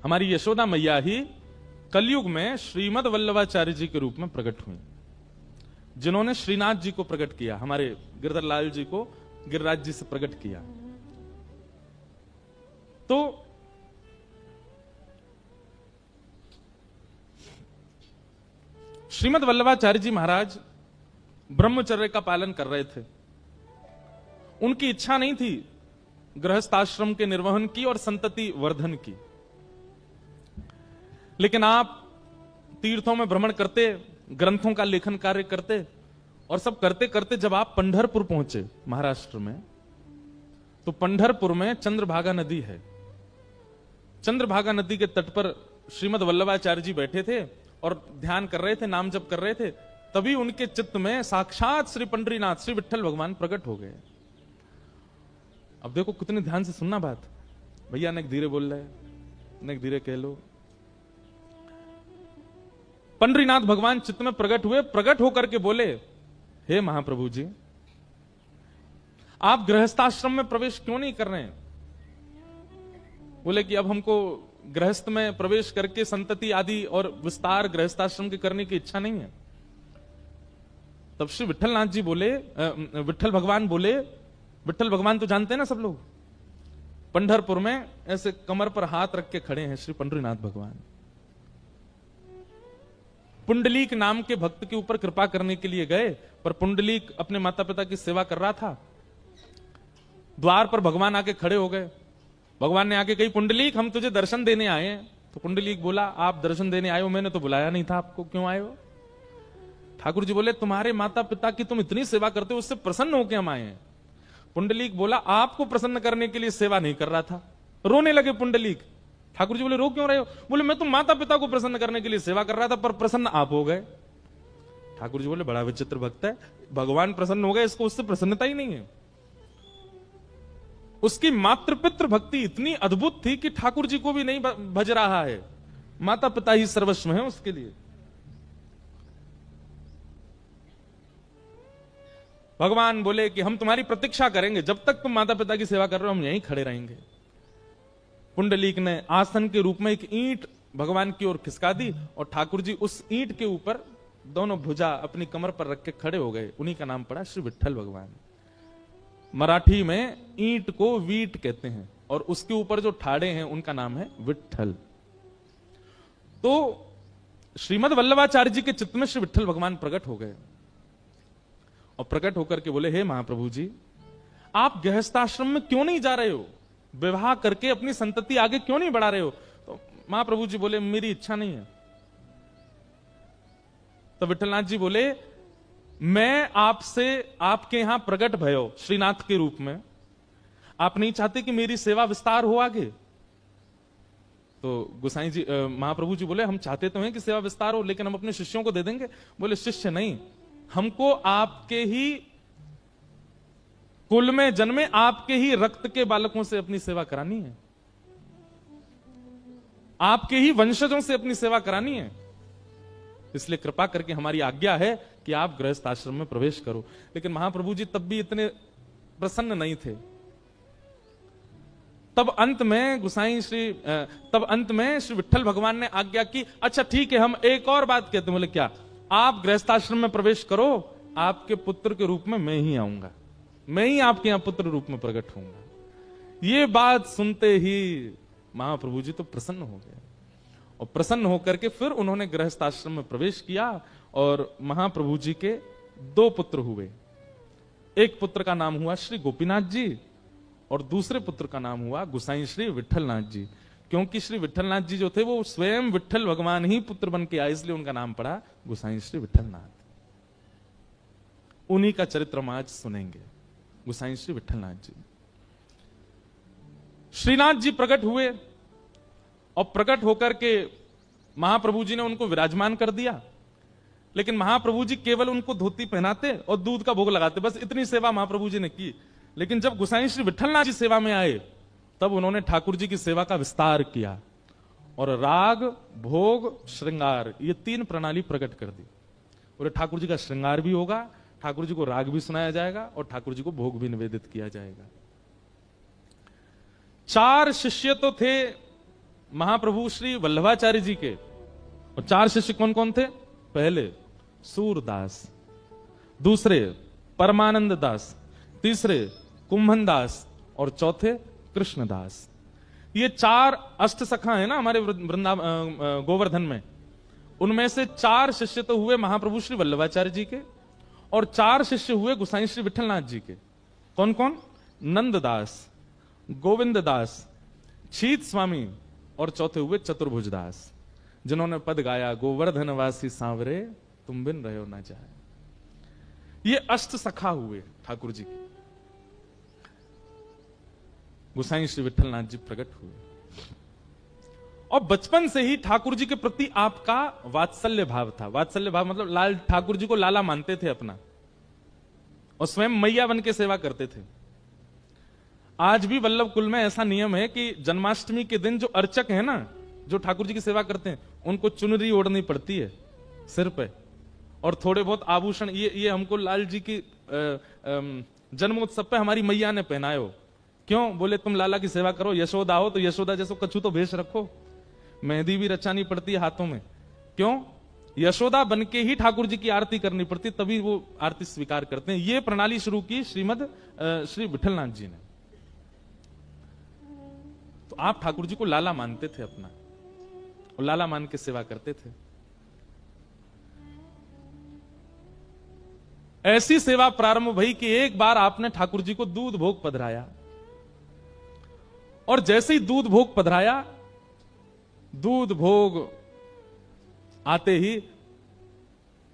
हमारी यशोदा मैया ही कलयुग में श्रीमद वल्लभाचार्य जी के रूप में प्रकट हुई, जिन्होंने श्रीनाथ जी को प्रकट किया, हमारे गिरधर लाल जी को गिरिराज जी से प्रकट किया। तो श्रीमद वल्लभाचार्य जी महाराज ब्रह्मचर्य का पालन कर रहे थे। उनकी इच्छा नहीं थी गृहस्थाश्रम के निर्वहन की और संतति वर्धन की, लेकिन आप तीर्थों में भ्रमण करते, ग्रंथों का लेखन कार्य करते और सब करते करते जब आप पंढरपुर पहुंचे महाराष्ट्र में, तो पंढरपुर में चंद्रभागा नदी है। चंद्रभागा नदी के तट पर श्रीमद वल्लभाचार्य जी बैठे थे और ध्यान कर रहे थे, नाम जप कर रहे थे। तभी उनके चित्त में साक्षात श्री पंढरीनाथ श्री विठ्ठल भगवान प्रकट हो गए। अब देखो कितने ध्यान से सुनना बात, भैया ने धीरे बोल रहे, ने धीरे कह लो। पंढरीनाथ भगवान चित्त में प्रकट हुए, प्रकट होकर के बोले, हे महाप्रभु जी, आप गृहस्थाश्रम में प्रवेश क्यों नहीं कर रहे हैं? बोले कि अब हमको गृहस्थ में प्रवेश करके संतति आदि और विस्तार गृहस्थाश्रम के करने की इच्छा नहीं है। तब श्री विठ्ठलनाथ जी बोले, विठ्ठल भगवान बोले, विठ्ठल भगवान तो जानते हैं ना सब लोग, पंढरपुर में ऐसे कमर पर हाथ रख के खड़े हैं श्री पंढरीनाथ भगवान। पुंडलीक नाम के भक्त के ऊपर कृपा करने के लिए गए, पर पुंडलीक अपने माता पिता की सेवा कर रहा था। द्वार पर भगवान आके खड़े हो गए। भगवान ने आके कही, पुंडलीक हम तुझे दर्शन देने आए हैं। तो पुंडलीक बोला, आप दर्शन देने आए हो, मैंने तो बुलाया नहीं था आपको, क्यों आए हो? ठाकुर जी बोले, तुम्हारे माता पिता की तुम इतनी सेवा करते हो, उससे प्रसन्न होकर हम आए हैं। पुंडलीक बोला, आपको प्रसन्न करने के लिए सेवा नहीं कर रहा था। रोने लगे पुंडलीक। ठाकुर जी बोले, रो क्यों रहे हो? बोले, मैं तो माता पिता को प्रसन्न करने के लिए सेवा कर रहा था, पर प्रसन्न आप हो गए। ठाकुर जी बोले, बड़ा विचित्र भक्त है, भगवान प्रसन्न हो गए, इसको उससे प्रसन्नता ही नहीं है। उसकी मातृपितृ भक्ति इतनी अद्भुत थी कि ठाकुर जी को भी नहीं भज रहा है, माता पिता ही सर्वस्व है उसके लिए। भगवान बोले कि हम तुम्हारी प्रतीक्षा करेंगे, जब तक तुम माता पिता की सेवा कर रहे हो हम यहीं खड़े रहेंगे। पुंडलीक ने आसन के रूप में एक ईंट भगवान की ओर खिसका दी और ठाकुर जी उस ईंट के ऊपर दोनों भुजा अपनी कमर पर रख के खड़े हो गए। उन्हीं का नाम पड़ा श्री विठ्ठल भगवान। मराठी में ईंट को वीट कहते हैं और उसके ऊपर जो ठाड़े हैं उनका नाम है विठ्ठल। तो श्रीमद वल्लभाचार्य जी के चित्त में श्री विठ्ठल भगवान प्रकट हो गए और प्रकट होकर के बोले, हे महाप्रभु जी, आप गृहस्थाश्रम में क्यों नहीं जा रहे हो? विवाह करके अपनी संतति आगे क्यों नहीं बढ़ा रहे हो? तो महाप्रभु जी बोले, मेरी इच्छा नहीं है। तो विठ्ठलनाथ जी बोले, मैं आपसे आपके यहां प्रकट भयो श्रीनाथ के रूप में, आप नहीं चाहते कि मेरी सेवा विस्तार हो आगे? तो गोसाई जी महाप्रभु जी बोले, हम चाहते तो हैं कि सेवा विस्तार हो, लेकिन हम अपने शिष्यों को दे देंगे। बोले, शिष्य नहीं, हमको आपके ही कुल में जन्मे, आपके ही रक्त के बालकों से अपनी सेवा करानी है, आपके ही वंशजों से अपनी सेवा करानी है। इसलिए कृपा करके हमारी आज्ञा है कि आप गृहस्थ आश्रम में प्रवेश करो। लेकिन महाप्रभु जी तब भी इतने प्रसन्न नहीं थे। तब अंत में श्री विठ्ठल भगवान ने आज्ञा की, अच्छा ठीक है, हम एक और बात कहते हैं। बोले, क्या? आप गृहस्थाश्रम में प्रवेश करो, आपके पुत्र के रूप में मैं ही आऊंगा, मैं ही आपके यहां पुत्र रूप में प्रकट होऊंगा। ये बात सुनते ही महाप्रभु जी तो प्रसन्न हो गए और प्रसन्न होकर के फिर उन्होंने गृहस्थाश्रम में प्रवेश किया और महाप्रभु जी के दो पुत्र हुए। एक पुत्र का नाम हुआ श्री गोपीनाथ जी और दूसरे पुत्र का नाम हुआ गोसाई श्री विठ्ठलनाथ जी। क्योंकि श्री विठ्ठलनाथ जी जो थे वो स्वयं विठ्ठल भगवान ही पुत्र बन के आए, इसलिए उनका नाम पड़ा गोसाई श्री विठ्ठलनाथ। उन्हीं का चरित्र हम आज सुनेंगे, गोसाई श्री विठ्ठलनाथ जी। श्रीनाथ जी प्रकट हुए और प्रकट होकर के महाप्रभु जी ने उनको विराजमान कर दिया। लेकिन महाप्रभु जी केवल उनको धोती पहनाते और दूध का भोग लगाते, बस इतनी सेवा महाप्रभु जी ने की। लेकिन जब गोसाई श्री विठ्ठलनाथ जी सेवा में आए तब उन्होंने ठाकुर जी की सेवा का विस्तार किया और राग, भोग, श्रृंगार, ये तीन प्रणाली प्रकट कर दी। बोले, ठाकुर जी का श्रृंगार भी होगा, ठाकुर जी को राग भी सुनाया जाएगा और ठाकुर जी को भोग भी निवेदित किया जाएगा। चार शिष्य तो थे महाप्रभु श्री वल्लभाचार्य जी के और 4 शिष्य कौन कौन थे? पहले सूरदास, दूसरे परमानंद दास, तीसरे कुंभन दास और चौथे कृष्णदास। ये 4 अष्ट सखा है ना हमारे वृंदावन गोवर्धन में। उनमें से 4 शिष्य तो हुए महाप्रभु श्री वल्लभाचार्य जी के और 4 शिष्य हुए गोसाई श्री विठलनाथ जी के। कौन कौन? नंददास, गोविंद दास, छीत स्वामी और चौथे हुए चतुर्भुज दास, जिन्होंने पद गाया गोवर्धनवासी सांवरे तुम बिन रहो ना जाए। ये अष्ट सखा हुए ठाकुर जी के। गोसाई श्री विठलनाथ जी प्रकट हुए और बचपन से ही ठाकुर जी के प्रति आपका वात्सल्य भाव था। वात्सल्य भाव मतलब लाल, ठाकुर जी को लाला मानते थे अपना और स्वयं मैया बन के सेवा करते थे। आज भी वल्लभ कुल में ऐसा नियम है कि जन्माष्टमी के दिन जो अर्चक है ना, जो ठाकुर जी की सेवा करते हैं, उनको चुनरी ओढ़नी पड़ती है सिर पे और थोड़े बहुत आभूषण। ये हमको लाल जी की जन्मोत्सव पे हमारी मैया ने पहनाए हो। क्यों? बोले तुम लाला की सेवा करो, यशोदा हो तो यशोदा जैसो कछु तो भेष रखो। मेहंदी भी रचानी पड़ती है हाथों में। क्यों? यशोदा बन के ही ठाकुर जी की आरती करनी पड़ती, तभी वो आरती स्वीकार करते हैं। ये प्रणाली शुरू की श्रीमद श्री विठलनाथ जी ने। तो आप ठाकुर जी को लाला मानते थे अपना और लाला मान के सेवा करते थे। ऐसी सेवा प्रारंभ भई कि एक बार आपने ठाकुर जी को दूध भोग पधराया और जैसे ही दूध भोग पधराया, दूध भोग आते ही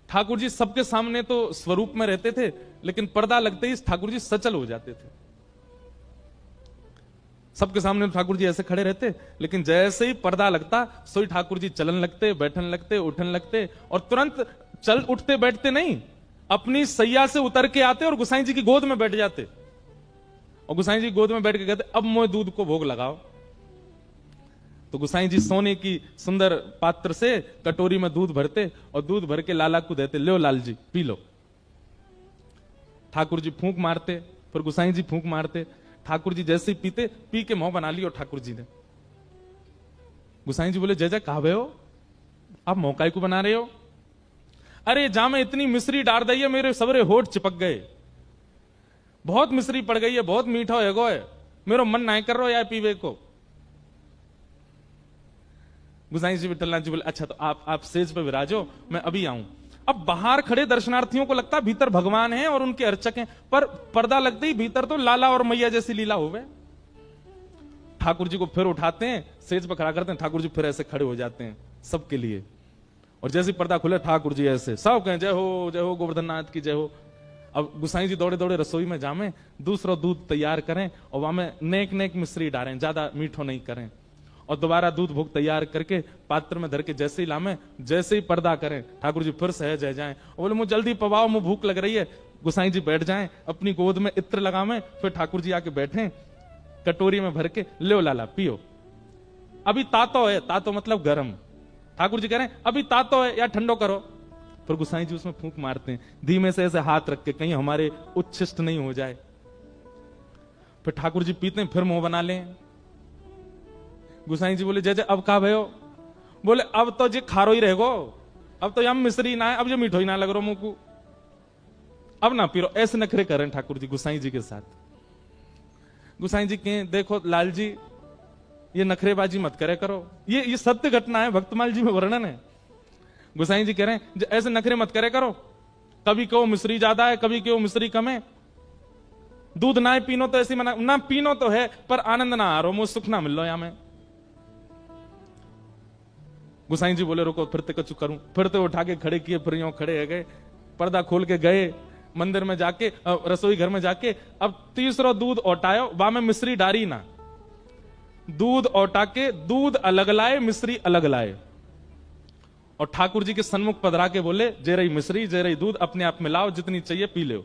ठाकुर जी सबके सामने तो स्वरूप में रहते थे, लेकिन पर्दा लगते ही ठाकुर जी सचल हो जाते थे। सबके सामने ठाकुर जी ऐसे खड़े रहते, लेकिन जैसे ही पर्दा लगता सोई ठाकुर जी चलन लगते, बैठन लगते, उठन लगते और तुरंत चल उठते बैठते नहीं, अपनी सैया से उतर के आते और गोसाई जी की गोद में बैठ जाते और गोसाई जी गोद में बैठ के कहते अब मोए दूध को भोग लगाओ। तो गोसाई जी सोने की सुंदर पात्र से कटोरी में दूध भरते और दूध भर के लाला को देते, लो Lal G P low. Thakur ji फूंक मारते, फिर गोसाई जी फूंक मारते। ठाकुर जी जैसे ही पीते, पी के मुंह बना लियो ठाकुर जी ने। गोसाई जी बोले जय जय कहा हो, आप मौकाई को बना रहे हो? अरे जा में इतनी मिश्री डाल दी है, मेरे सबरे होठ चिपक गए, बहुत मिश्री पड़ गई है, बहुत मीठा है, मेरा मन नहीं कर रहा यार पीवे को। गोसाई जी विठलनाथ जी बोले अच्छा तो आप सेज पे विराजो, मैं अभी आऊं। अब बाहर खड़े दर्शनार्थियों को लगता भीतर भगवान हैं और उनके अर्चक हैं, पर पर्दा लगते ही भीतर तो लाला और मैया जैसी लीला हो गए। ठाकुर जी को फिर उठाते हैं, सेज पर खड़ा करते हैं, ठाकुर जी फिर ऐसे खड़े हो जाते हैं सबके लिए। और जैसे पर्दा खुले ठाकुर जी ऐसे सब कहें जय हो गोवर्धन नाथ की जय हो। अब गोसाई जी दौड़े दौड़े रसोई में जामे, दूसरा दूध तैयार करें और वहां में नेक नेक मिश्री डालें, ज्यादा मीठो नहीं करें, और दोबारा दूध भोग तैयार करके पात्र में धर के जैसे ही लामे, जैसे ही पर्दा करें ठाकुर जी फिर सहज रह जाएं और बोले मुझे जल्दी पवाओ, मुझे भूख लग रही है। गोसाई जी बैठ जाएं, अपनी गोद में इत्र लगावे, फिर ठाकुर जी आके बैठे, कटोरी में भर के लो लाला पियो। अभी तातो है, तातो मतलब गर्म। ठाकुर जी कह रहे हैं अभी तातो है या ठंडो करो। फिर गोसाई जी उसमें फूंक मारते हैं, धीमे से ऐसे हाथ रख के, कहीं हमारे उच्छिष्ट नहीं हो जाए। फिर ठाकुर जी पीते हैं, फिर मुंह बना लें। गोसाई जी बोले जय जय अब का भयो? बोले अब तो जी खारो ही रहेगो, अब तो यम मिश्री ना है, अब जो मीठो ही ना लग रहा मुंह को, अब ना पी रो। ऐसे नखरे करें ठाकुर जी गोसाई जी के साथ। गोसाई जी कहें देखो लाल जी ये नखरेबाजी मत करे करो, ये सत्य घटना है, भक्तमाल जी में वर्णन है। गोसाई जी कह रहे हैं ऐसे नखरे मत करे करो, कभी कहो मिश्री ज्यादा है, कभी कहो मिश्री कम है, दूध ना पीनो तो ऐसी मना ना, पीनो तो है पर आनंद ना आ रहा, मुझे सुख ना मिल रहा यहां में। गोसाई जी बोले रुको फिरते कछु करूं, फिरते उठा के खड़े किए, फिर यूं खड़े है गए, पर्दा खोल के गए मंदिर में जाके, रसोई घर में जाके, अब तीसरा दूध औटायो, वहां में मिश्री डारी ना, दूध औटा के दूध अलग लाए, मिश्री अलग लाए और ठाकुर जी के सन्मुख पधरा के बोले जे रही मिश्री जे रही दूध अपने आप मिलाओ, जितनी चाहिए पी लो।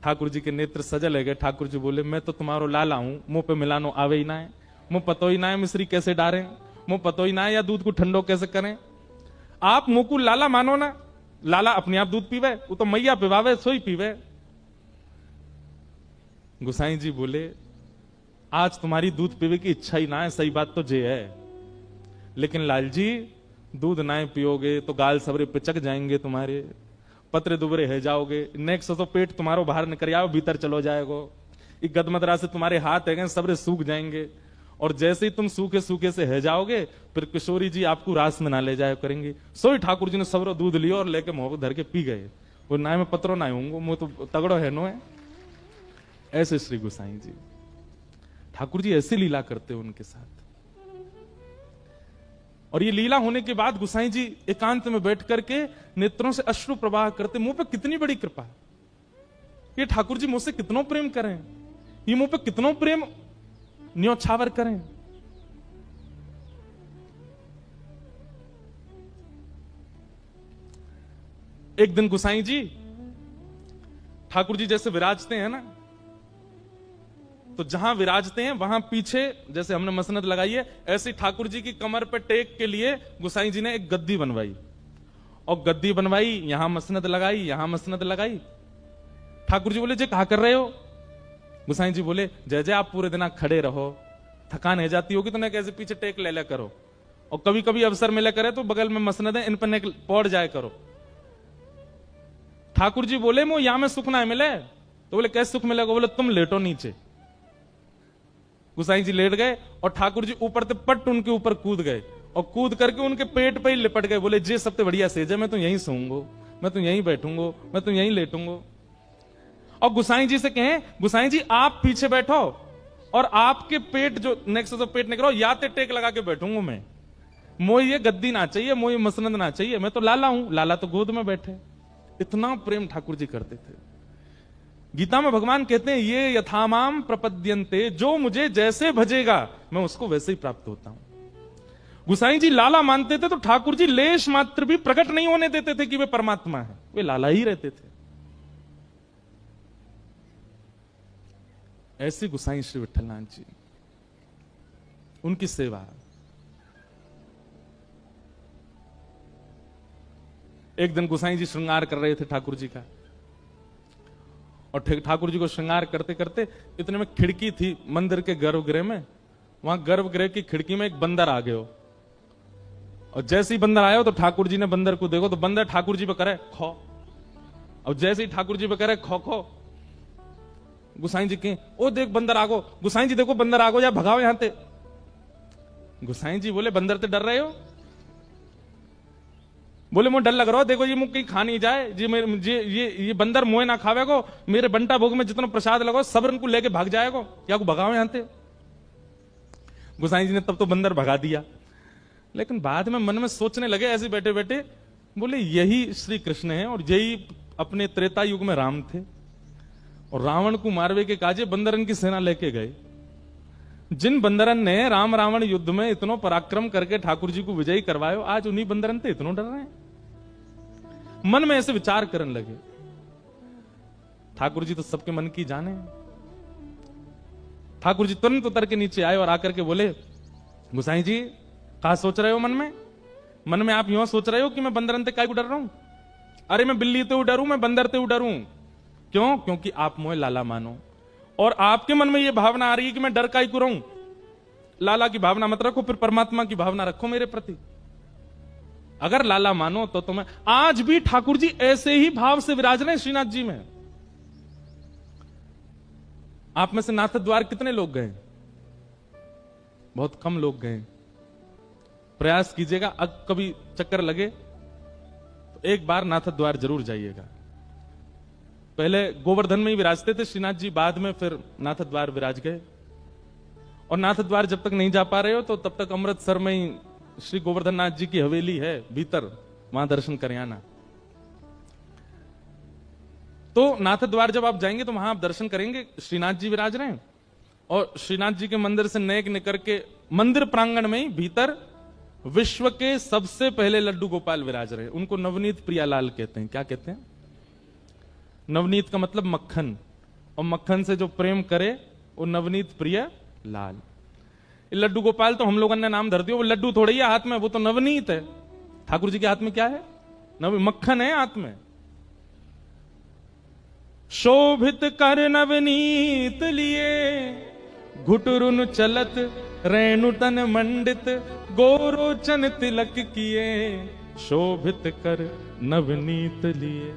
ठाकुर जी के नेत्र सजल है गए। ठाकुर जी बोले मैं तो तुम्हारो लाला हूं, मुंह पे मिलानो आवे ही ना है, मुंह पतो ही ना है मिश्री कैसे डालें, मुंह पतो ही ना है या दूध को ठंडो कैसे करें। आप मुंह को लाला मानो ना, लाला अपने आप दूध पीवे, वो तो मैया पिवावे सोई पीवे। गोसाई जी बोले आज तुम्हारी दूध पीवे की इच्छा ही ना है, सही बात तो जे है, लेकिन लाल जी दूध ना पियोगे तो गाल सबरे पिचक जाएंगे तुम्हारे, पत्र दुबरे है जाओगे, नेक्स्ट तो पेट तुम्हारो बाहर निकल आओ भीतर चलो जाएगो, गदमदरा से तुम्हारे हाथ है सबरे सूख जाएंगे, और जैसे ही तुम सूखे सूखे से है जाओगे फिर किशोरी जी आपको रास में ना ले जाया करेंगे। सोई ठाकुर जी ने सबरो दूध लियो और लेके मुंह धर के पी गए। वो ना में पत्रो ना होंगे, मुंह तो तगड़ो है नो है। ऐसे श्री गोसाई जी, ठाकुर जी ऐसी लीला करते उनके साथ। और ये लीला होने के बाद गोसाई जी एकांत में बैठ करके नेत्रों से अश्रु प्रवाह करते। मुंह पे कितनी बड़ी कृपा, ये ठाकुर जी मुझसे कितनों प्रेम करें, ये मुंह पे कितनों प्रेम न्योछावर करें। एक दिन गोसाई जी ठाकुर जी जैसे विराजते हैं ना, तो जहां विराजते हैं वहां पीछे जैसे हमने मसनद लगाई है, ऐसे ठाकुर जी की कमर पे टेक के लिए गोसाई जी ने एक गद्दी बनवाई, और गद्दी बनवाई, यहां मसनद लगाई, यहां मसनद लगाई। ठाकुर जी बोले जे कहा कर रहे हो? गोसाई जी बोले जय जय आप पूरे दिन खड़े रहो, थकान है जाती होगी तो न कैसे पीछे टेक ले ले करो, और कभी कभी अवसर मिले करे तो बगल में मसनद है इन पर पौड़ जाए करो। ठाकुर जी बोले मो यहां में सुख ना मिले, तो बोले कैसे सुख मिलेगा? बोले तुम लेटो नीचे। गोसाई जी लेट गए और ठाकुर जी ऊपर से पट उनके ऊपर कूद गए, और कूद करके उनके पेट पे ही लिपट गए। बोले जे सबसे बढ़िया सेज है, मैं तो यहीं सोऊंगा, मैं तो यहीं बैठूंगा, मैं तो यहीं लेटूंगा। और गोसाई जी से कहें गोसाई जी आप पीछे बैठो और आपके पेट जो नेक्स्ट तो पेट निकलो, या ते टेक लगा के बैठूंगा मैं, मोई ये गद्दी ना चाहिए, मोई मसनद ना चाहिए, मैं तो लाला हूं, लाला तो गोद में बैठे। इतना प्रेम ठाकुर जी करते थे। गीता में भगवान कहते हैं ये यथामाम प्रपद्यन्ते, जो मुझे जैसे भजेगा मैं उसको वैसे ही प्राप्त होता हूं। गोसाई जी लाला मानते थे तो ठाकुर जी लेश मात्र भी प्रकट नहीं होने देते थे कि वे परमात्मा है, वे लाला ही रहते थे। ऐसे गोसाई श्री विठलनाथ जी, उनकी सेवा। एक दिन गोसाई जी श्रृंगार कर रहे थे ठाकुर जी का, और ठाकुर जी को श्रृंगार करते करते इतने में खिड़की थी मंदिर के गर्भगृह में, वहां गर्भगृह की खिड़की में एक बंदर आ गयो, और जैसे ही बंदर आया तो ठाकुर जी ने बंदर को देखो तो बंदर ठाकुर जी पे करे खो, और जैसे ही ठाकुर जी पे करे खो खो, गोसाई जी के ओ देख बंदर आगो, गोसाई जी देखो बंदर आगो, या भगाओ यहां ते। गोसाई जी बोले बंदर ते डर रहे हो? बोले मुझे डर लग रहा हो, देखो ये मुझे कहीं खा नहीं जाए, ये बंदर मोए ना खावे को, मेरे बंटा भोग में जितना प्रसाद लगो सब इनको लेके भाग जाएगो, या को भगाओ यहां ते। गोसाई जी ने तब तो बंदर भगा दिया, लेकिन बाद में मन में सोचने लगे ऐसे बैठे बैठे, बोले यही श्री कृष्ण है, और यही अपने त्रेता युग में राम थे, और रावण को मारवे के काजे बंदरन की सेना लेके गए। जिन बंदरन ने राम रावण युद्ध में इतनो पराक्रम करके ठाकुर जी को विजयी करवायो, आज उन्हीं बंदरन ते इतनो डर रहे हैं। मन में ऐसे विचार करने लगे। ठाकुर जी तो सबके मन की जाने। ठाकुर जी तुरंत उतर के नीचे आए और आकर के बोले गोसाई जी कहा सोच रहे हो मन में? मन में आप यूं सोच रहे हो कि मैं बंदरन ते काय को डर रहा हूं? अरे मैं बिल्ली ते डरूं, मैं बंदर ते डरूं। क्यों? क्योंकि आप मोए लाला मानो, और आपके मन में यह भावना आ रही है कि मैं डर काय को रहूं। लाला की भावना मत रखो, फिर परमात्मा की भावना रखो मेरे प्रति। अगर लाला मानो तो तुम्हें आज भी ठाकुर जी ऐसे ही भाव से विराज रहे हैं श्रीनाथ जी में। आप में से नाथ द्वार कितने लोग गए? बहुत कम लोग गए। प्रयास कीजिएगा, अब कभी चक्कर लगे तो एक बार नाथ द्वार जरूर जाइएगा। पहले गोवर्धन में ही विराजते थे श्रीनाथ जी, बाद में फिर नाथ द्वार विराज गए। और नाथ द्वार जब तक नहीं जा पा रहे हो तो तब तक अमृतसर में ही श्री गोवर्धन नाथ जी की हवेली है भीतर, वहां दर्शन कर आना। तो नाथ द्वार जब आप जाएंगे तो वहां आप दर्शन करेंगे, श्रीनाथ जी विराज रहे हैं, और श्रीनाथ जी के मंदिर से नेक निकल के मंदिर प्रांगण में ही भीतर विश्व के सबसे पहले लड्डू गोपाल विराज रहे। उनको नवनीत प्रियालाल कहते हैं। क्या कहते हैं? नवनीत का मतलब मक्खन, और मक्खन से जो प्रेम करे वो नवनीत प्रिय लाल। लड्डू गोपाल तो हम लोगों ने नाम धर दिया, वो लड्डू थोड़ी है हाथ में, वो तो नवनीत है। ठाकुर जी के हाथ में क्या है? मक्खन है हाथ में। शोभित कर नवनीत लिए घुटुरुन चलत रेणुतन मंडित, गोरोचन तिलक किए, शोभित कर नवनीत लिए।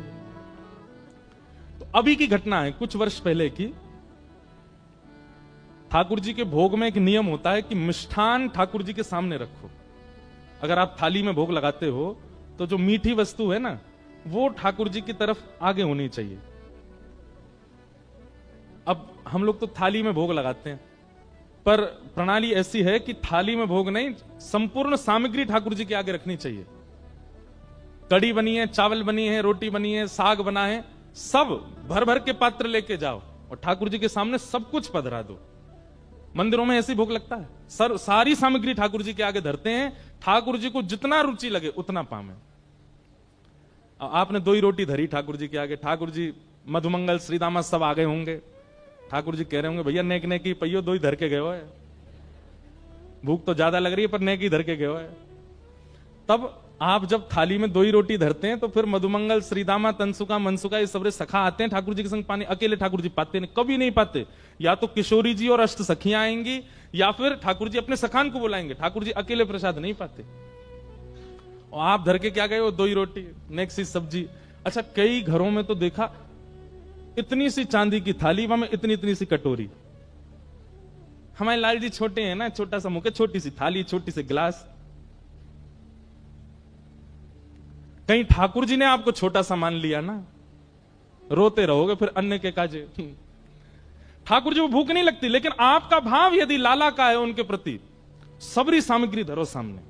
तो अभी की घटना है, कुछ वर्ष पहले की। ठाकुर जी के भोग में एक नियम होता है कि मिष्ठान ठाकुर जी के सामने रखो। अगर आप थाली में भोग लगाते हो तो जो मीठी वस्तु है ना, वो ठाकुर जी की तरफ आगे होनी चाहिए। अब हम लोग तो थाली में भोग लगाते हैं, पर प्रणाली ऐसी है कि थाली में भोग नहीं, संपूर्ण सामग्री ठाकुर जी के आगे रखनी चाहिए। कड़ी बनी है, चावल बनी है, रोटी बनी है, साग बना है, सब भर भर के पात्र लेके जाओ और ठाकुर जी के सामने सब कुछ पधरा दो। मंदिरों में ऐसी भोग लगता है, सारी सामग्री ठाकुर जी के आगे धरते हैं, ठाकुर जी को जितना रुचि लगे उतना पावे। आपने 2 ही रोटी धरी ठाकुर जी के आगे, ठाकुर जी मधुमंगल श्रीदामा सब आ गए होंगे, ठाकुर जी कह रहे होंगे भैया नेक नेकी पहियो 2 ही धर के गए हो है, भूख तो ज्यादा लग रही है पर नेकी धर के गए हो है। तब आप जब थाली में 2 ही रोटी धरते हैं तो फिर मधुमंगल श्रीदामा तनसुका मनसुका ये सबरे सखा आते हैं ठाकुर जी के संग पानी। अकेले ठाकुर जी पाते नहीं, कभी नहीं पाते। या तो किशोरी जी और अष्ट सखियां आएंगी या फिर ठाकुर जी अपने सखान को बुलाएंगे, ठाकुर जी अकेले प्रसाद नहीं पाते। और आप धर के क्या गए, वो 2 ही रोटी, नेक्स्ट सी सब्जी। अच्छा, कई घरों में तो देखा इतनी सी चांदी की थाली, वहां में इतनी इतनी सी कटोरी। हमारे लाल जी छोटे हैं ना, छोटा सा मुख, छोटी सी थाली, छोटी सी गिलास। कहीं ठाकुर जी ने आपको छोटा सा मान लिया ना, रोते रहोगे फिर अन्य के काजे। ठाकुर जी को भूख नहीं लगती, लेकिन आपका भाव यदि लाला का है उनके प्रति, सबरी सामग्री धरो सामने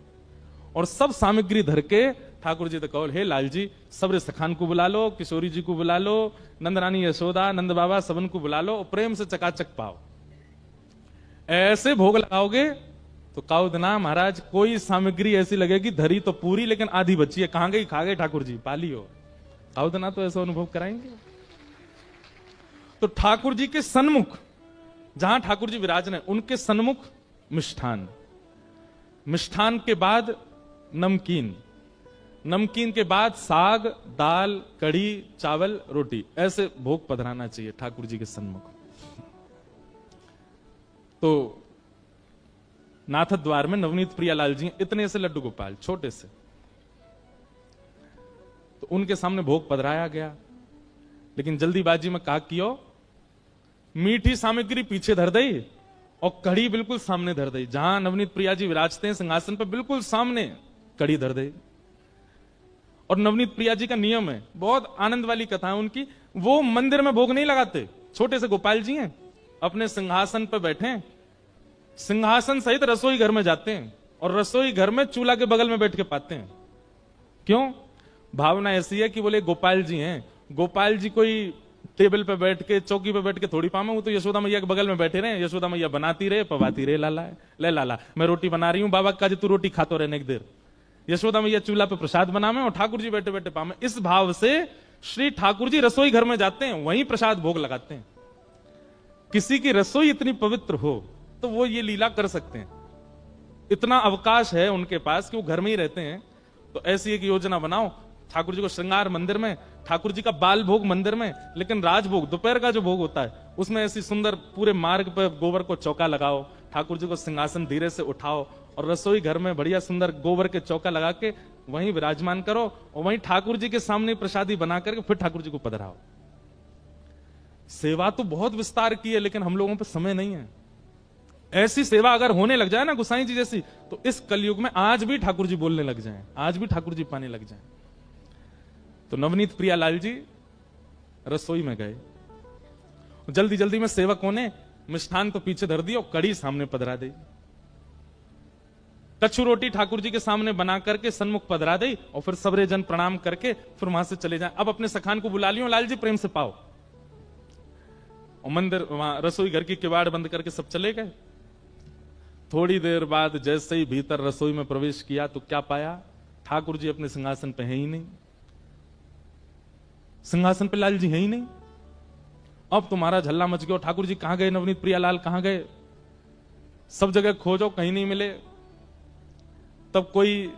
और सब सामग्री धर के ठाकुर जी तो कहो, हे लाल जी सबरे सखान को बुला लो, किशोरी जी को बुला लो, नंदरानी यशोदा नंद बाबा सबन को बुला लो, प्रेम से चकाचक पाओ। ऐसे भोग लगाओगे तो काउदना महाराज कोई सामग्री ऐसी लगेगी धरी तो पूरी लेकिन आधी बची है, कहां गई, खा गए ठाकुर जी, पाली हो। काउदना तो ऐसा अनुभव कराएंगे। तो ठाकुर जी के सन्मुख जहां ठाकुर जी विराजने, उनके सन्मुख मिष्ठान, मिष्ठान के बाद नमकीन, नमकीन के बाद साग दाल कढ़ी चावल रोटी, ऐसे भोग पधराना चाहिए ठाकुर जी के सन्मुख। तो नाथ द्वार में नवनीत प्रियालाल जी इतने से लड्डू गोपाल, छोटे से, तो उनके सामने भोग पधराया गया। लेकिन जल्दीबाजी में का कियो, मीठी सामग्री पीछे धर दई और कढ़ी बिल्कुल सामने धर दई। जहां नवनीत प्रिया जी विराजते हैं सिंहासन पर, बिल्कुल सामने कढ़ी धर दई। और नवनीत प्रिया जी का नियम है, बहुत आनंद वाली कथा है उनकी, वो मंदिर में भोग नहीं लगाते। छोटे से गोपाल जी हैं, अपने सिंहासन पर बैठे हैं, सिंहासन सहित रसोई घर में जाते हैं और रसोई घर में चूल्हा के बगल में बैठ के पाते हैं। क्यों? भावना ऐसी है कि बोले गोपाल जी हैं, गोपाल जी कोई टेबल पे बैठ के चौकी पे बैठ के थोड़ी पामे, वो तो यशोदा मैया के बगल में बैठे रहे, यशोदा मैया बनाती रहे पवाती रहे, लाला ले लाला मैं रोटी बना रही हूं, बाबा का जी तू रोटी खातो रहने एक देर, यशोदा मैया चूल्हा पे प्रसाद बनावे और ठाकुर जी बैठे बैठे पामे। इस भाव से श्री ठाकुर जी रसोई घर में जाते हैं, वहीं प्रसाद भोग लगाते हैं। किसी की रसोई इतनी पवित्र हो तो वो ये लीला कर सकते हैं, इतना अवकाश है उनके पास कि वो घर में ही रहते हैं। तो ऐसी एक योजना बनाओ, ठाकुर जी को श्रृंगार मंदिर में, ठाकुर जी का बाल भोग मंदिर में, लेकिन राजभोग दोपहर का जो भोग होता है उसमें ऐसी सुंदर पूरे मार्ग पर गोबर को चौका लगाओ, ठाकुर जी को सिंहासन धीरे से उठाओ और रसोई घर में बढ़िया सुंदर गोबर के चौका लगा के वहीं विराजमान करो और वहीं ठाकुर जी के सामने प्रसादी बना करके फिर ठाकुर जी को पधराओ। सेवा तो बहुत विस्तार की है, लेकिन हम लोगों पर समय नहीं है। ऐसी सेवा अगर होने लग जाए ना गोसाई जी जैसी, तो इस कलयुग में आज भी ठाकुर जी बोलने लग जाएं, आज भी ठाकुर जी पाने लग जाएं। तो नवनीत प्रियालाल जी रसोई में गए, जल्दी जल्दी में सेवकों ने मिष्ठान तो पीछे धर दी और कड़ी सामने पधरा दी। कच्छु रोटी ठाकुर जी के सामने बना करके सन्मुख पधरा दी और फिर सबरे जन प्रणाम करके फिर वहां से चले जाएं। अब अपने सखान को बुला लियो, लाल जी प्रेम से पाओ। और मंदिर वहां रसोई घर की किवाड़ बंद करके सब चले गए। थोड़ी देर बाद जैसे ही भीतर रसोई में प्रवेश किया तो क्या पाया, ठाकुर जी अपने सिंहासन पे है ही नहीं, सिंहासन पे लाल जी है ही नहीं। अब तुम्हारा झल्ला मच गया, ठाकुर जी कहां गए, नवनीत प्रियालाल कहां गए, सब जगह खोजो कहीं नहीं मिले। तब कोई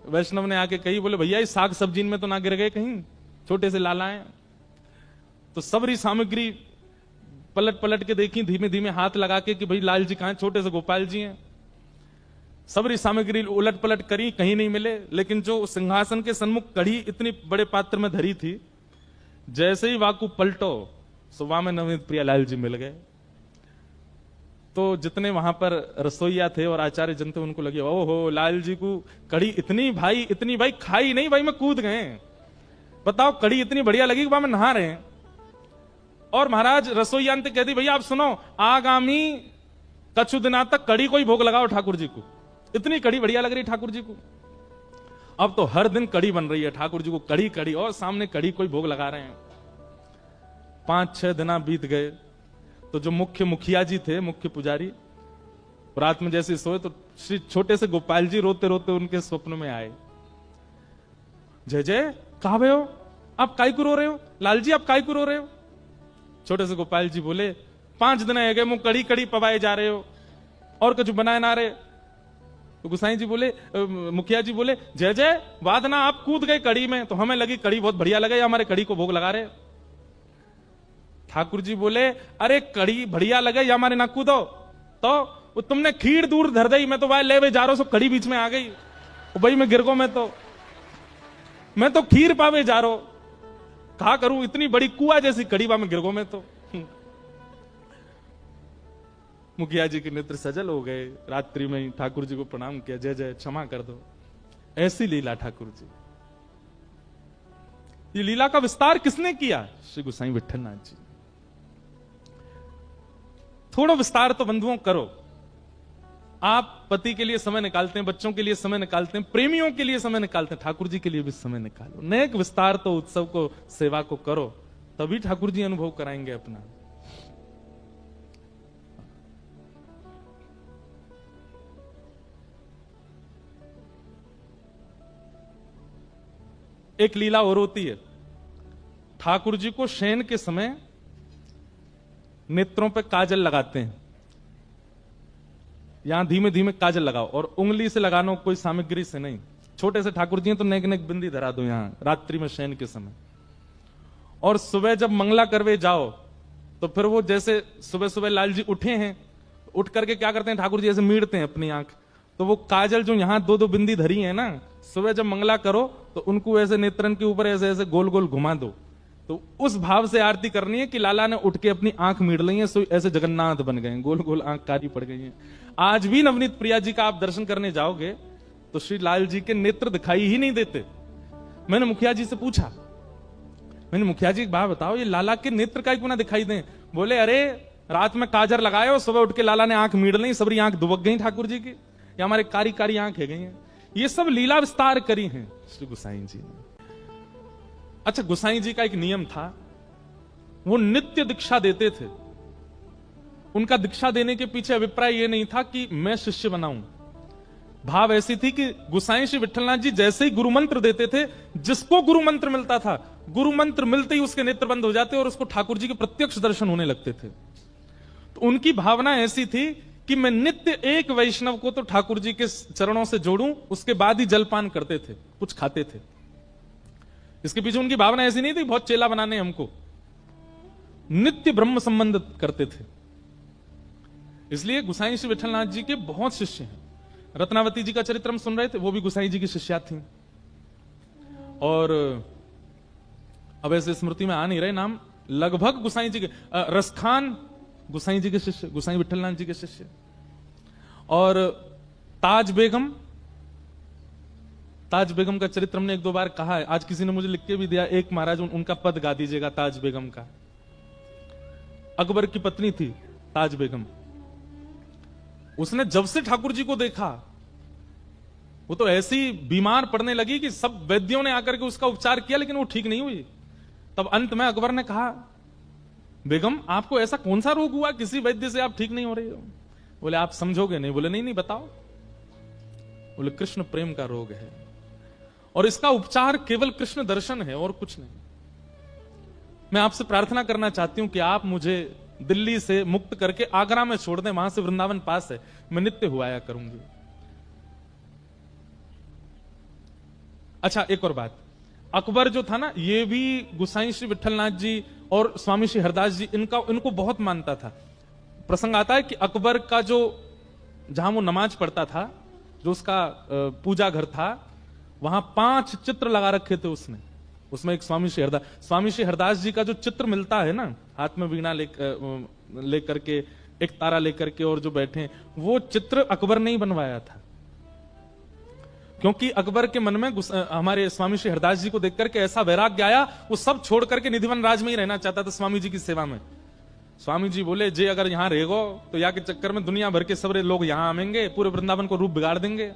वैष्णव ने आके कही, बोले भैया इस साग सब्जी में तो ना गिर गए कहीं, छोटे से लाला हैं। तो सबरी सामग्री पलट पलट के देखी, धीमे धीमे हाथ लगा के कि भाई लाल जी कहां हैं, छोटे से गोपाल जी हैं। सबरी सामग्री उलट पलट करी, कहीं नहीं मिले। लेकिन जो सिंहासन के सन्मुख कड़ी इतनी बड़े पात्र में धरी थी, जैसे ही वाकू पलटो सुबह में नवनीत प्रियालाल जी मिल गए। तो जितने वहां पर रसोईया थे और आचार्य जन थे, उनको लगे ओहो लाल जी को कड़ी इतनी भाई खाई नहीं भाई, मैं कूद गए। बताओ कड़ी इतनी बढ़िया लगी कि वहां में नहा रहे हैं। और महाराज रसोईया ने कह दी भैया आप सुनो, आगामी कछु दिना तक कड़ी को ही भोग लगाओ ठाकुर जी को, इतनी कड़ी बढ़िया लग रही ठाकुर जी को। अब तो हर दिन कड़ी बन रही है ठाकुर जी को, कड़ी कड़ी, और सामने कड़ी कोई भोग लगा रहे हैं। 5-6 दिन बीत गए तो जो मुख्य मुखिया जी थे, मुख्य पुजारी, रात में जैसे सोए तो श्री छोटे से गोपाल जी रोते रोते उनके स्वप्न में आए। जय जय कहा भे हो, आप काय को रो रहे हो, लाल जी आप काय को रो रहे हो। छोटे से गोपाल जी बोले 5 दिन है गए मुंह कड़ी कड़ी पवाए जा रहे हो और कुछ बनाए ना रहे। तो गुसाई जी बोले, मुखिया जी बोले जय जय वादना आप कूद गए कड़ी में, तो हमें लगी कड़ी बहुत बढ़िया लगे, हमारे कड़ी को भोग लगा रहे। ठाकुर जी बोले अरे कड़ी बढ़िया लगे या हमारे ना कूदो, तो तुमने खीर दूर धर दी, मैं तो भाई ले जा रहा हूं, सो कड़ी बीच में आ गई भाई, मैं गिर गो, मैं तो खीर पावे जा रहा हूं, कहा करूं इतनी बड़ी कुआ जैसी कड़ी में गिर गो मैं तो। मुखिया जी के नेत्र सजल हो गए, रात्रि में ही ठाकुर जी को प्रणाम किया, जय जय क्षमा कर दो। ऐसी लीला ठाकुर जी। ये लीला का विस्तार किसने किया? श्री गोसाई विट्ठलनाथ जी। थोड़ा विस्तार तो बंधुओं करो। आप पति के लिए समय निकालते हैं, बच्चों के लिए समय निकालते हैं, प्रेमियों के लिए समय निकालते हैं, ठाकुर जी के लिए भी समय निकालो। नेक विस्तार तो उत्सव को, सेवा को करो, तभी ठाकुर जी अनुभव कराएंगे अपना। एक लीला और होती है, ठाकुर जी को शयन के समय नेत्रों पे काजल लगाते हैं। यहां धीमे धीमे काजल लगाओ, और उंगली से लगाना, कोई सामग्री से नहीं। छोटे से ठाकुर जी हैं तो नेक नेक बिंदी धरा दो यहां रात्रि में शयन के समय। और सुबह जब मंगला करवे जाओ तो फिर वो जैसे सुबह सुबह लाल जी उठे हैं, उठ करके क्या करते हैं ठाकुर जी ऐसे मीड़ते हैं अपनी आंख, तो वो काजल जो यहां 2-2 बिंदी धरी है ना, सुबह जब मंगला करो तो उनको ऐसे नेत्रन के ऊपर ऐसे ऐसे गोल गोल घुमा दो। तो उस भाव से आरती करनी है कि लाला ने उठ के अपनी आंख मीड़ ली है, सो ऐसे जगन्नाथ बन गए, गोल गोल आंख कारी पड़ गई है। आज भी नवनीत प्रिया जी का आप दर्शन करने जाओगे तो श्री लाल जी के नेत्र दिखाई ही नहीं देते। मैंने मुखिया जी से पूछा, मैंने मुखिया जी एक बात बताओ, ये लाला के नेत्र का क्यों ना दिखाई दें? बोले अरे रात में काजर लगाए और सुबह उठ के लाला ने आंख मीड़ ली, सबरी आंख दुबक गई ठाकुर जी की, या हमारे कारी कारी आंख है गई हैं। ये सब लीला विस्तार करी हैं श्री गोसाई जी ने। अच्छा, गोसाई जी का एक नियम था, वो नित्य दीक्षा देते थे। उनका दीक्षा देने के पीछे अभिप्राय ये नहीं था कि मैं शिष्य बनाऊं, भाव ऐसी थी कि गोसाई श्री विट्ठलनाथ जी जैसे ही गुरु मंत्र देते थे, जिसको गुरु मंत्र मिलता था, गुरु मंत्र मिलते ही उसके नेत्र बंद हो जाते और उसको ठाकुर जी के प्रत्यक्ष दर्शन होने लगते थे। तो उनकी भावना ऐसी थी कि मैं नित्य एक वैष्णव को तो ठाकुर जी के चरणों से जोड़ूं, उसके बाद ही जलपान करते थे, कुछ खाते थे। इसके पीछे उनकी भावना ऐसी नहीं थी बहुत चेला बनाने हमको, नित्य ब्रह्म संबंध करते थे। इसलिए गोसाई श्री विट्ठलनाथ जी के बहुत शिष्य हैं। रत्नावती जी का चरित्र हम सुन रहे थे, वो भी गोसाई जी की शिष्या थी। और अब ऐसे स्मृति में आ नहीं रहे नाम, लगभग गोसाई जी के, रसखान गोसाई जी के शिष्य, गोसाई विट्ठलनाथ जी के शिष्य। और ताज बेगम, ताज बेगम का चरित्र हमने 1-2 बार कहा है, आज किसी ने मुझे लिख के भी दिया, एक महाराज उनका पद गा दीजिएगा ताज बेगम का। अकबर की पत्नी थी ताज बेगम। उसने जब से ठाकुर जी को देखा, वो तो ऐसी बीमार पड़ने लगी कि सब वैद्यों ने आकर के उसका उपचार किया, लेकिन वो ठीक नहीं हुई। तब अंत में अकबर ने कहा, बेगम आपको ऐसा कौन सा रोग हुआ, किसी वैद्य से आप ठीक नहीं हो रही हो? बोले आप समझोगे नहीं। बोले नहीं नहीं बताओ। बोले कृष्ण प्रेम का रोग है, और इसका उपचार केवल कृष्ण दर्शन है और कुछ नहीं। मैं आपसे प्रार्थना करना चाहती हूं कि आप मुझे दिल्ली से मुक्त करके आगरा में छोड़ दें, वहां से वृंदावन पास है, मैं नित्य हुआया करूंगी। अच्छा, एक और बात, अकबर जो था ना, ये भी गोसाई श्री विट्ठलनाथ जी और स्वामी श्री हरदास जी इनको बहुत मानता था। प्रसंग आता है कि अकबर का जो जहां वो नमाज पढ़ता था, जो उसका पूजा घर था, वहां 5 चित्र लगा रखे थे उसने। उसमें एक स्वामी श्री हरदास जी का जो चित्र मिलता है ना, हाथ में वीणा लेकर के, एक तारा लेकर के और जो बैठे, वो चित्र अकबर ने ही बनवाया था। क्योंकि अकबर के मन में हमारे स्वामी श्री हरदास जी को देख करके ऐसा वैराग्य आया, वो सब छोड़ करके निधिवन राज में ही रहना चाहता था, स्वामी जी की सेवा में। स्वामी जी बोले, जे अगर यहां रहेगो तो यहाँ के चक्कर में दुनिया भर के सबरे लोग यहां आएंगे, पूरे वृंदावन को रूप बिगाड़ देंगे।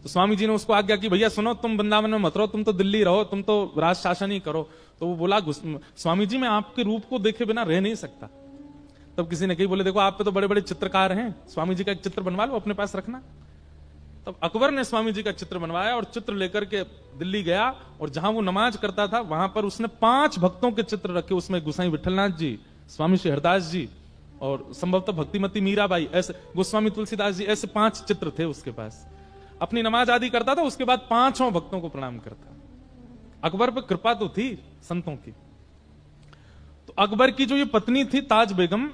तो स्वामी जी ने उसको आज्ञा की, भैया सुनो, तुम वृंदावन में मत रहो, तुम तो दिल्ली रहो, तुम तो राज शासन ही करो। तो वो बोला, स्वामी जी मैं आपके रूप को देखे बिना रह नहीं सकता। तब किसी ने कही, बोले देखो आप पे तो बड़े बड़े चित्रकार हैं, स्वामी जी का एक चित्र बनवा लो, अपने पास रखना। तब अकबर ने स्वामी जी का चित्र बनवाया और चित्र लेकर के दिल्ली गया, और जहां वो नमाज करता था वहां पर उसने 5 भक्तों के चित्र रखे। उसमें गोसाई विठलनाथ जी, स्वामी श्री हरदास जी और संभवतः भक्तिमती मीराबाई, ऐसे गोस्वामी तुलसीदास जी, ऐसे 5 चित्र थे उसके पास। अपनी नमाज आदि करता था, उसके बाद 5 भक्तों को प्रणाम करता। अकबर पर कृपा तो थी संतों की। तो अकबर की जो ये पत्नी थी ताज बेगम,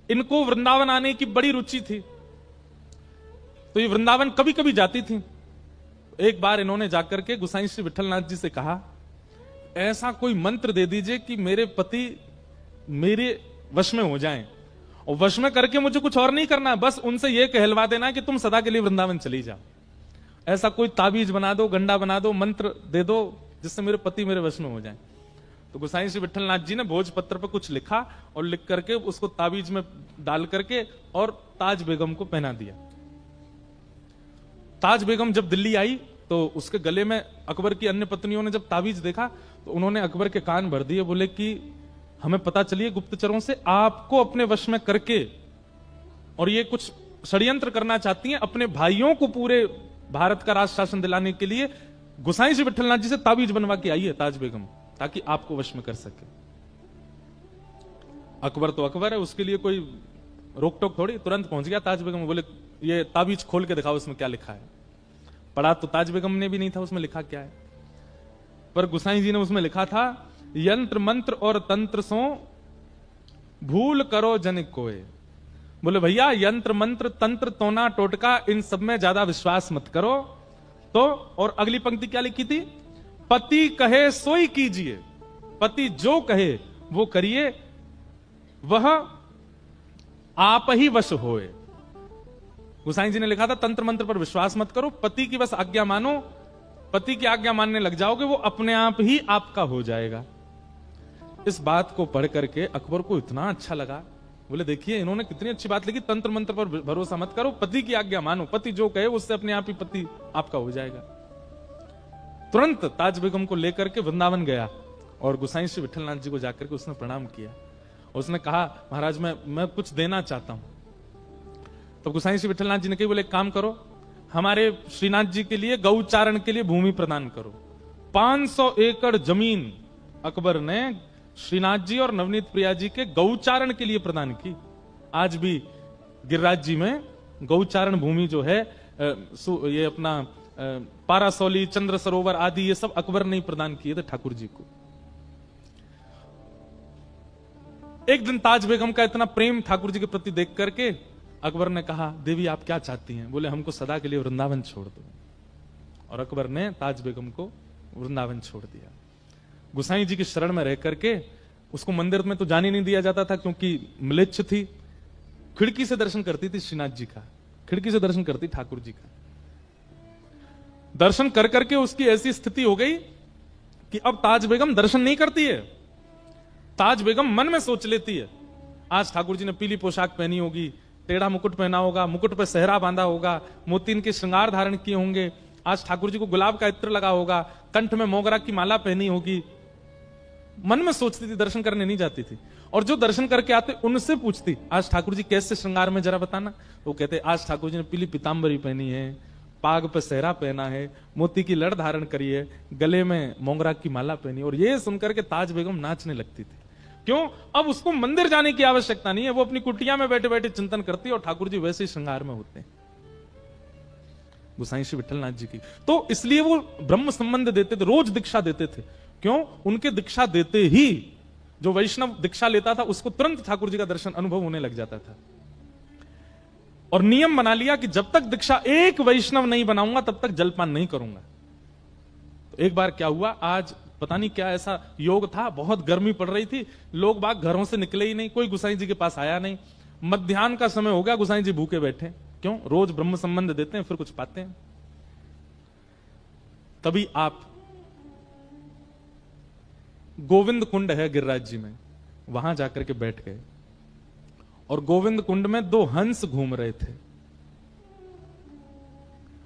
इनको वृंदावन आने की बड़ी रुचि थी, तो ये वृंदावन कभी कभी जाती थी। एक बार इन्होंने जाकर के गोसाई श्री विठलनाथ जी से कहा, ऐसा कोई मंत्र दे दीजिए कि मेरे पति मेरे वश में हो जाएं, और वश में करके मुझे कुछ और नहीं करना है, बस उनसे यह कहलवा देना है कि तुम सदा के लिए वृंदावन चली जाओ। ऐसा कोई ताबीज बना दो, गंडा बना दो, मंत्र दे दो जिससे मेरे पति मेरे वश में हो जाए। तो गोसाई श्री विठलनाथ जी ने भोजपत्र पर कुछ लिखा और लिख करके उसको ताबीज में डाल करके और ताज बेगम को पहना दिया। ताज बेगम जब दिल्ली आई तो उसके गले में अकबर की अन्य पत्नियों ने जब ताबीज देखा तो उन्होंने अकबर के कान भर दिए, बोले कि हमें पता चलिए गुप्तचरों से आपको अपने वश में करके, और ये कुछ षड्यंत्र करना चाहती हैं अपने भाइयों को पूरे भारत का राज शासन दिलाने के लिए। गोसाई श्री विठलनाथ जी से ताबीज बनवा के आई है ताज बेगम, ताकि आपको वश में कर सके। अकबर तो अकबर है, उसके लिए कोई रोक टोक थोड़ी, तुरंत पहुंच गया ताज बेगम। बोले ये ताबीज खोल के दिखाओ उसमें क्या लिखा है। पढ़ा तो ताज बेगम ने भी नहीं था उसमें लिखा क्या है, पर गोसाई जी ने उसमें लिखा था, यंत्र मंत्र और तंत्र सो भूल करो जनिक कोय। बोले भैया यंत्र मंत्र तंत्र तोना टोटका इन सब में ज्यादा विश्वास मत करो। तो और अगली पंक्ति क्या लिखी थी, पति कहे सोई कीजिए, पति जो कहे वो करिए, वह आप ही वश होए। गोसाई जी ने लिखा था तंत्र मंत्र पर विश्वास मत करो, पति की बस आज्ञा मानो, पति की आज्ञा मानने लग जाओगे वो अपने आप ही आपका हो जाएगा। इस बात को पढ़ करके अकबर को इतना अच्छा लगा, बोले देखिए इन्होंने कितनी अच्छी बात लिखी, तंत्र मंत्र पर भरोसा मत करो, पति की आज्ञा मानो, पति जो कहे उससे अपने आप ही पति आपका हो जाएगा। तुरंत ताज बेगम को लेकर के वृंदावन गया और गोसाई श्री विठलनाथ जी को जाकर के उसने प्रणाम किया। उसने कहा महाराज मैं कुछ देना चाहता हूं। तो गोसाई श्री विठलनाथ जी ने कही, बोले एक काम करो, हमारे श्रीनाथ जी के लिए गौचारण के लिए भूमि प्रदान करो। 500 एकड़ जमीन अकबर ने श्रीनाथ जी और नवनीत प्रिया जी के गौचारण के लिए प्रदान की। आज भी गिरिराज जी में गौचारण भूमि जो है, ये अपना पारासौली, चंद्र सरोवर आदि, ये सब अकबर ने प्रदान किए थे ठाकुर जी को। एक दिन ताज बेगम का इतना प्रेम ठाकुर जी के प्रति देख करके अकबर ने कहा, देवी आप क्या चाहती हैं? बोले हमको सदा के लिए वृंदावन छोड़ दो। और अकबर ने ताज बेगम को वृंदावन छोड़ दिया। गोसाई जी की शरण में रह करके उसको मंदिर में तो जाने नहीं दिया जाता था क्योंकि म्लेच्छ थी। खिड़की से दर्शन करती थी श्रीनाथ जी का, खिड़की से दर्शन करती ठाकुर जी का। दर्शन कर करके उसकी ऐसी स्थिति हो गई कि अब ताज बेगम दर्शन नहीं करती है। ताज बेगम मन में सोच लेती है, आज ठाकुर जी ने पीली पोशाक पहनी होगी, टेढ़ा मुकुट पहना होगा, मुकुट पर सेहरा बांधा होगा, मोतीन के श्रृंगार धारण किए होंगे, आज ठाकुर जी को गुलाब का इत्र लगा होगा, कंठ में मोगरा की माला पहनी होगी। मन में सोचती थी, दर्शन करने नहीं जाती थी। और जो दर्शन करके आते उनसे पूछती, आज ठाकुर जी कैसे श्रृंगार में जरा बताना। वो कहते आज ठाकुर जी ने पीली पीतांबरी पहनी है, पाग पे सेहरा पहना है, मोती की लड़ धारण करी है, गले में मोगरा की माला पहनी। और ये सुनकर के ताज बेगम नाचने लगती थी। क्यों? अब उसको मंदिर जाने की आवश्यकता नहीं है, वो अपनी कुटिया में बैठे बैठे चिंतन करती है और ठाकुर जी वैसे ही श्रृंगार में होते हैं। गोसाई श्री विठलनाथ जी की। तो इसलिए वो ब्रह्म संबंध देते थे, रोज दीक्षा देते थे। क्यों? उनके दीक्षा देते ही जो वैष्णव दीक्षा लेता था उसको तुरंत ठाकुर जी का दर्शन अनुभव होने लग जाता था। और नियम बना लिया कि जब तक दीक्षा एक वैष्णव नहीं बनाऊंगा तब तक जलपान नहीं करूंगा। तो एक बार क्या हुआ, आज पता नहीं क्या ऐसा योग था, बहुत गर्मी पड़ रही थी, लोग बाग घरों से निकले ही नहीं, कोई गोसाई जी के पास आया नहीं। मध्याह्न का समय हो गया, गोसाई जी भूखे बैठे। क्यों? रोज ब्रह्म संबंध देते हैं, फिर कुछ पाते हैं। तभी आप गोविंद कुंड है गिरिराज जी में, वहां जाकर के बैठ गए और गोविंद कुंड में 2 हंस घूम रहे थे।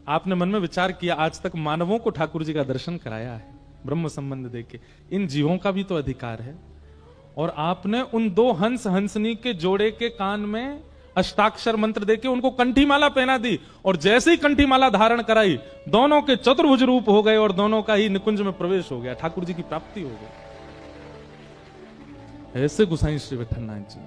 आपने मन में विचार किया, आज तक मानवों को ठाकुर जी का दर्शन कराया है ब्रह्म संबंध देके, इन जीवों का भी तो अधिकार है। और आपने उन 2 हंस हंसनी के जोड़े के कान में अष्टाक्षर मंत्र देके उनको कंठीमाला पहना दी, और जैसे ही कंठीमाला धारण कराई दोनों के चतुर्भुज रूप हो गए और दोनों का ही निकुंज में प्रवेश हो गया, ठाकुर जी की प्राप्ति हो गई। ऐसे गोसाई श्री विठलनाथ जी।